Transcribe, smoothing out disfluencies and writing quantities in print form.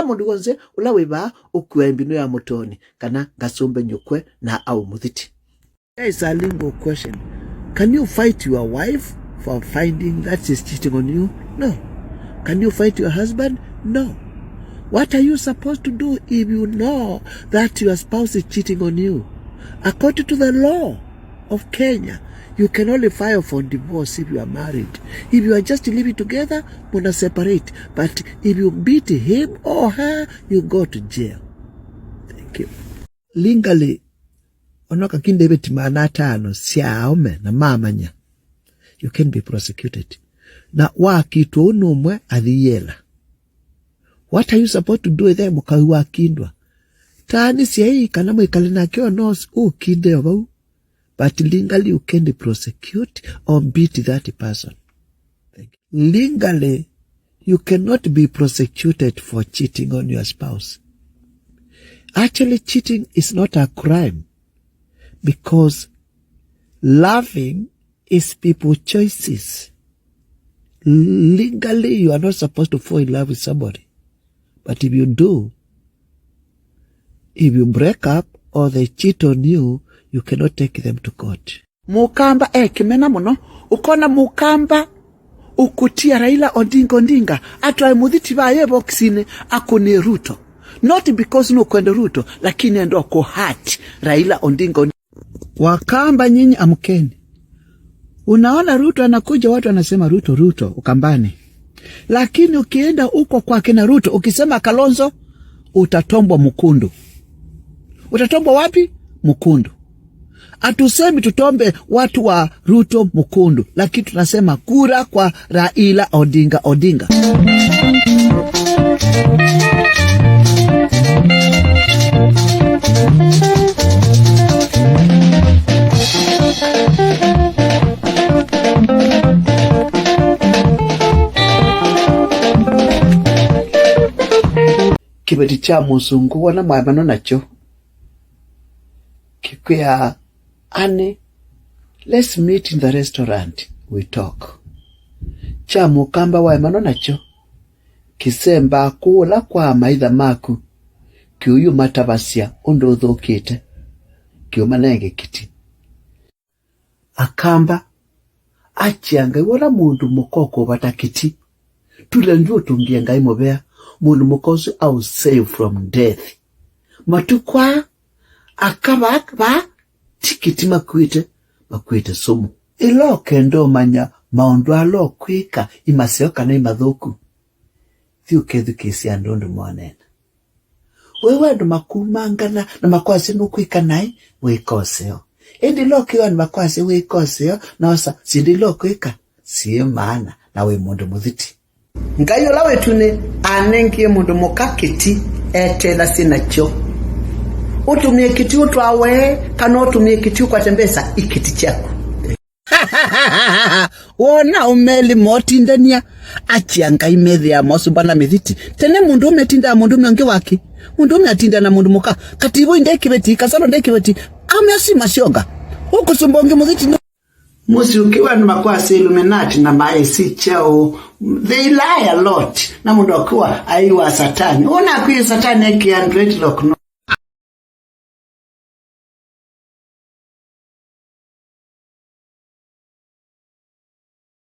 Mundu gonze ulaweba ukwe mbinu ya Mutooni kana gasumbe nyukwe na au muthiti. There is a lingo question. Can you fight your wife for finding that she's cheating on you? No. Can you fight your husband? No. What are you supposed to do if you know that your spouse is cheating on you? According to the law of Kenya, you can only file for divorce if you are married. If you are just living together, muna separate. But if you beat him or her, you go to jail. Thank you. Legally, onoka kindebeti manatano siaume na mamanya. You can be prosecuted. Na wakitu onumwe adhiyela. What are you supposed to do with them ukawa kindwa? Tani siya kana mwikale kyo nos kinde wau. But legally you can prosecute or beat that person. Legally, you cannot be prosecuted for cheating on your spouse. Actually, cheating is not a crime because loving is people's choices. Legally, you are not supposed to fall in love with somebody. But if you do, if you break up or they cheat on you, you cannot take them to court. Mukamba kimena muno ukona mukamba ukutia Raila Odinga atwaye muthiti baye boxine akone Ruto, not because no kwenda Ruto lakini endo ko hurt Raila Odinga. Wakamba nyinyi amkeni. Unaona Ruto anakuja, watu wanasema Ruto ukambane, lakini ukienda uko kwake na Ruto ukisema Kalonzo utatombwa Mukundu. Utatombwa wapi? Mukundu. Atusemi tutombe watu wa Ruto Mukundu, lakini tunasema kura kwa Raila Odinga. Kibeti cha muzungu wana mwamano nacho. Kikwea Annie, let's meet in the restaurant. We talk. Cha mukamba wa emano nacho. Kisemba kula kwa maitha maku. Kiuyu matabasya ondo thokite. Kiumanenge kiti. Akamba achianga wala mundu mukoko batakiti. Tulenjua tungia ngai mobea. Mundu mukosi au save from death. Matukwa akaba tikiti makwite sumu. Ilo kendo manya maundu alo kwika imaseo kana imathuku. Thiuke kisi andundu mwanena. Wewe andu makumangana na makwasi nukwika nai wikoseo. Endi lo kiwa ni makwasi wikoseo na osa sindi lo kwika siye maana na we mundu muthiti. Ngayo lawe tune anengie mundu mukakiti etela sinacho. Utumie kiti utwawe kana utumie kiti ukwatembesa ikiti chako. Wona umeli motindania achianga imethi ya mosu bana mithiti. Tene mundu umetinda mundu mionge waki. Mundu umetinda na mundu muka. Katibu indekibeti kasano ndekibeti. Amesi masyoga. Huko sumbonge mithiti. Musi ukiwa ni makwasi Illuminati na maesi chao, they lie a lot. Na mundu wakiwa aiwa satani. Una kuyi satani eki and dreadlock no.